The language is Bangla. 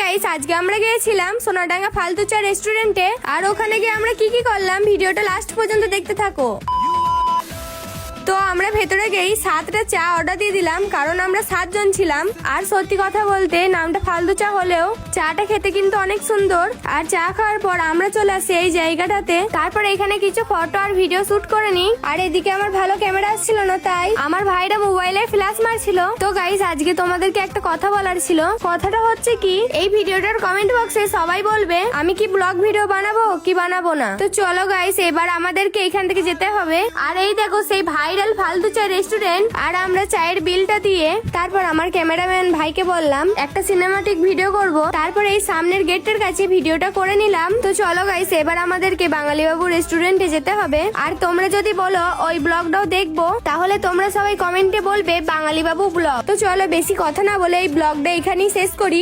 গাইস, আজকে আমরা গিয়েছিলাম সোনাডাঙ্গা ফালতু চা রেস্টুরেন্টে। আর ওখানে গিয়ে আমরা কি করলাম ভিডিওটা লাস্ট পর্যন্ত দেখতে থাকো। তো আমরা ভেতরে গিয়ে 7টা চা অর্ডার দিয়ে দিলাম, কারণ আমরা 7 জন ছিলাম। আর সত্যি কথা বলতে নামটা ফালতু চা হলেও চাটা খেতে কিন্তু অনেক সুন্দর। আর চা খাওয়ার পর আমরা চলে আসি এই জায়গাটাতে। তারপর এখানে কিছু ফটো আর ভিডিও শুট করে নি। আর এদিকে আমার ভালো ক্যামেরা আসছিল না, তাই আমার ভাইরা মোবাইলে ফ্ল্যাশ মারছিল। তো গাইস, আজকে তোমাদেরকে একটা কথা বলার ছিল। কথাটা হচ্ছে কি, এই ভিডিওটার কমেন্ট বক্সে সবাই বলবে আমি কি ব্লগ ভিডিও বানাবো কি বানাবো না। তো চলো গাইস, এবার আমাদেরকে এখান থেকে যেতে হবে। আর এই দেখো সেই ভাইরাল ফালতু চা রেস্টুরেন্ট। আর আমরা চায়ের বিলটা দিয়ে তারপর আমার ক্যামেরাম্যান ভাইকে বললাম একটা সিনেমাটিক ভিডিও করব। তারপর এই সামনের গেটটার কাছে ভিডিওটা করে নিলাম। তো চলো গাইস, এবার আমাদেরকে বাঙালি বাবু রেস্টুরেন্টে যেতে হবে। আর তোমরা যদি বলো ওই ব্লগটাও দেখবো, তাহলে তোমরা সবাই কমেন্টে বলবে বাঙালি বাবু ব্লগ। তো চলো বেশি কথা না বলে এই ব্লগটা এখানেই শেষ করি।